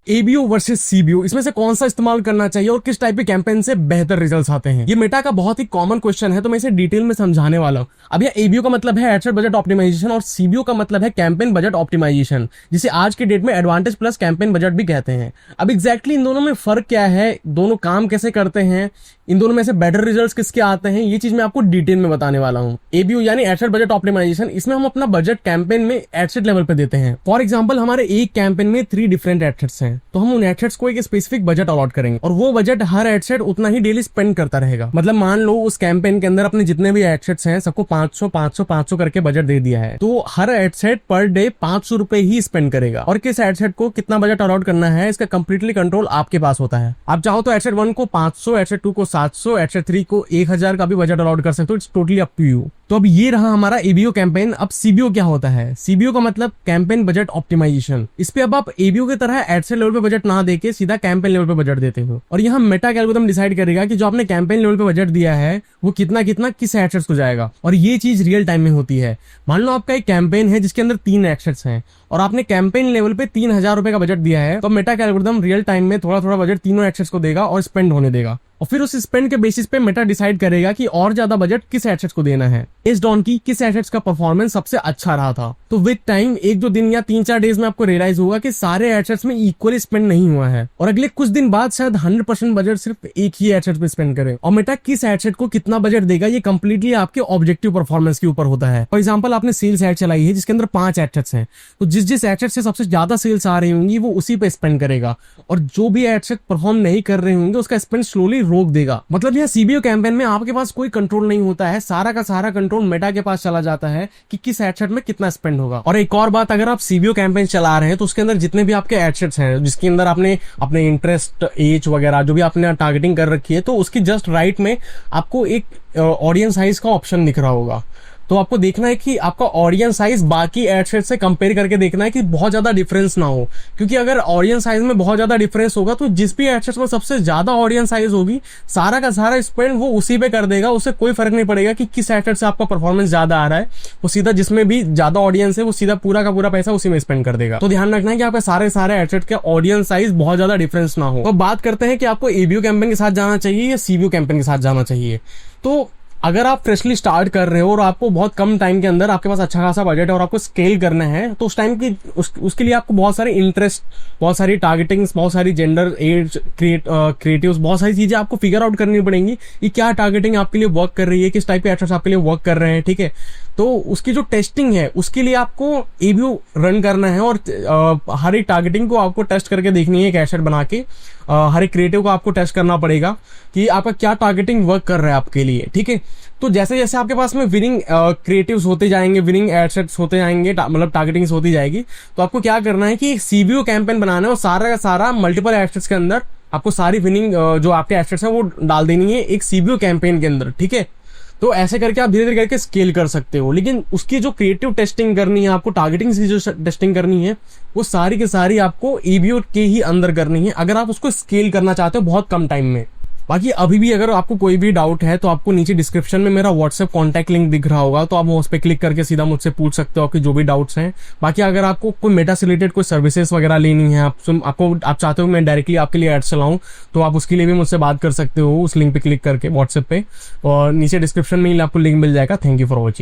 ABO versus CBO, इसमें से कौन सा इस्तेमाल करना चाहिए और किस टाइप के कैंपेन से बेहतर रिजल्ट्स आते हैं, ये मेटा का बहुत ही कॉमन क्वेश्चन है, तो मैं इसे डिटेल में समझाने वाला हूं। अब यह एबीओ का मतलब है एड सेट बजट ऑप्टिमाइजेशन और सीबीओ का मतलब है कैंपेन बजट ऑप्टिमाइजेशन, जिसे आज के डेट में एडवांटेज प्लस कैंपेन बजट भी कहते हैं। अब एग्जैक्टली इन दोनों में फर्क क्या है, दोनों काम कैसे करते हैं, इन दोनों में से बेटर रिजल्ट्स किसके आते हैं, ये चीज मैं आपको डिटेल में बताने वाला हूं। एबीओ यानी एड सेट बजट ऑप्टिमाइजेशन, इसमें हम अपना बजट कैंपेन में एड सेट लेवल पे देते हैं। फॉर एग्जांपल हमारे एक कैंपेन में 3 डिफरेंट एड सेट्स हैं, तो हम उन एड सेट्स को एक स्पेसिफिक बजट अलॉट करेंगे और वो बजट हर एड सेट उतना ही डेली स्पेंड करता रहेगा। मतलब मान लो उस कैंपेन के अंदर अपने जितने भी एड सेट्स हैं सबको 500 500 500 करके बजट दे दिया है, तो हर एड सेट पर डे 500 रुपए ही स्पेंड करेगा और किस एड सेट को कितना बजट अलॉट करना है इसका कंप्लीटली कंट्रोल आपके पास होता है। आप चाहो तो एड सेट 1 को 500, एड सेट 2 को 700, एड सेट 3 को 1000 का भी बजट अलॉट कर सकते हो। It's totally up to you. तो अब ये रहा हमारा एबीओ कैंपेन। अब सीबीओ क्या होता है? सीबीओ का मतलब कैंपेन बजट ऑप्टिमाइजेशन। इस पे अब आप एबीओ की तरह एड सेट लेवल पे बजट ना देके सीधा कैंपेन लेवल पे बजट देते हो और यहाँ मेटा एल्गोरिथम डिसाइड करेगा कि जो आपने कैंपेन लेवल पे बजट दिया है वो कितना कितना किस एड सेट्स को जाएगा और ये चीज रियल टाइम में होती है। मान लो आपका एक कैंपेन है जिसके अंदर 3 एड सेट्स हैं और आपने कैंपेन लेवल पे 3000 रुपए का बजट दिया है, तो मेटा एल्गोरिथम रियल टाइम में थोड़ा थोड़ा बजट तीनों एड सेट्स को देगा और स्पेंड होने देगा और फिर उस स्पेंड के बेसिस पे मेटा डिसाइड करेगा कि और ज्यादा बजट किस एड सेट्स को देना है बेस्ड ऑन की किस एड सेट्स का परफॉर्मेंस सबसे अच्छा रहा था। तो विद टाइम 1-2 दिन या 3-4 डेज में आपको रियलाइज होगा कि सारे एड सेट्स में इक्वली स्पेंड नहीं हुआ है और अगले कुछ दिन बाद शायद 100% बजट सिर्फ एक ही एड सेट पे स्पेंड करे। और मेटा किस एड सेट को कितना बजट देगा ये कंप्लीटली आपके ऑब्जेक्टिव परफॉर्मेंस के ऊपर होता है। फॉर एग्जांपल आपने सेल्स एड चलाई है जिसके अंदर 5 एड सेट्स हैं, तो जिस एड सेट से सबसे ज्यादा सेल्स आ रही होंगी वो उसी पे स्पेंड करेगा और जो भी एड सेट परफॉर्म नहीं कर रहे होंगे उसका स्पेंड स्लोली रोक देगा। मतलब यह सीबीओ कैंपेन में आपके पास कोई कंट्रोल नहीं होता है, सारा का सारा कंट्रोल मेटा के पास चला जाता है कि किस एड सेट में कितना स्पेंड होगा। और एक और बात, अगर आप सीबीओ कैंपेन चला रहे हैं तो उसके अंदर जितने भी आपके एड सेट्स हैं जिसके अंदर आपने अपने इंटरेस्ट, एज वगैरह जो भी आपने टारगेटिंग कर रखी है, तो उसकी जस्ट राइट में आपको एक ऑडियंस साइज का ऑप्शन दिख रहा होगा। तो आपको देखना है कि आपका ऑडियंस साइज बाकी एड सेट से कंपेयर करके देखना है कि बहुत ज्यादा डिफरेंस ना हो, क्योंकि अगर ऑडियंस साइज में बहुत ज्यादा डिफरेंस होगा तो जिस भी एड सेट में सबसे ज्यादा ऑडियंस साइज होगी सारा का सारा स्पेंड वो उसी पे कर देगा। उससे कोई फर्क नहीं पड़ेगा कि किस एड सेट से आपका परफॉर्मेंस ज्यादा आ रहा है, वो सीधा जिसमें भी ज्यादा ऑडियंस है वो सीधा पूरा का पूरा पैसा उसी में स्पेंड कर देगा। तो ध्यान रखना है कि आपके सारे एड सेट के ऑडियंस साइज बहुत ज्यादा डिफरेंस ना हो। तो बात करते हैं कि आपको एबीओ कैंपेन के साथ जाना चाहिए या सीबीओ कैंपेन के साथ जाना चाहिए। तो अगर आप फ्रेशली स्टार्ट कर रहे हो और आपको बहुत कम टाइम के अंदर आपके पास अच्छा खासा बजट है और आपको स्केल करना है, तो उस टाइम की उसके लिए आपको बहुत सारे इंटरेस्ट, बहुत सारी टारगेटिंग्स, बहुत सारी जेंडर, एज, क्रिएटिव्स, बहुत सारी चीजें आपको फिगर आउट करनी पड़ेंगी कि क्या टारगेटिंग आपके लिए वर्क कर रही है, किस टाइप के एड्स आपके लिए वर्क कर रहे हैं। ठीक है, तो उसकी जो टेस्टिंग है उसके लिए आपको एबीओ रन करना है और हर एक टारगेटिंग को आपको टेस्ट करके देखनी है एक एसेट बना के। हर एक क्रिएटिव को आपको टेस्ट करना पड़ेगा कि आपका क्या टारगेटिंग वर्क कर रहा है आपके लिए। ठीक है, तो जैसे जैसे आपके पास में विनिंग क्रिएटिव्स होते जाएंगे, विनिंग एडसेट्स होते जाएंगे, मतलब टारगेटिंग्स होती जाएगी, तो आपको क्या करना है कि एक सीबीओ कैंपेन बनाना है और सारा का सारा मल्टीपल एडसेट्स के अंदर आपको सारी विनिंग जो आपके एडसेट्स हैं वो डाल देनी है एक सीबीओ कैंपेन के अंदर। ठीक है, तो ऐसे करके आप धीरे धीरे करके स्केल कर सकते हो, लेकिन उसकी जो क्रिएटिव टेस्टिंग करनी है, आपको टारगेटिंग की जो टेस्टिंग करनी है, वो सारी की सारी आपको एबीओ के ही अंदर करनी है अगर आप उसको स्केल करना चाहते हो बहुत कम टाइम में। बाकी अभी भी अगर आपको कोई भी डाउट है तो आपको नीचे डिस्क्रिप्शन में मेरा व्हाट्सएप कॉन्टैक्ट लिंक दिख रहा होगा, तो आप उस पर क्लिक करके सीधा मुझसे पूछ सकते हो आपके जो भी डाउट्स हैं। बाकी अगर आपको कोई मेटा से रिलेटेड कोई सर्विसेज वगैरह लेनी है, आप चाहते हो मैं डायरेक्टली आपके लिए एड चलाऊं, तो आप उसके लिए भी मुझसे बात कर सकते हो उस लिंक पे क्लिक करके व्हाट्सएप पे, और नीचे डिस्क्रिप्शन में ही आपको लिंक मिल जाएगा। Thank you for watching.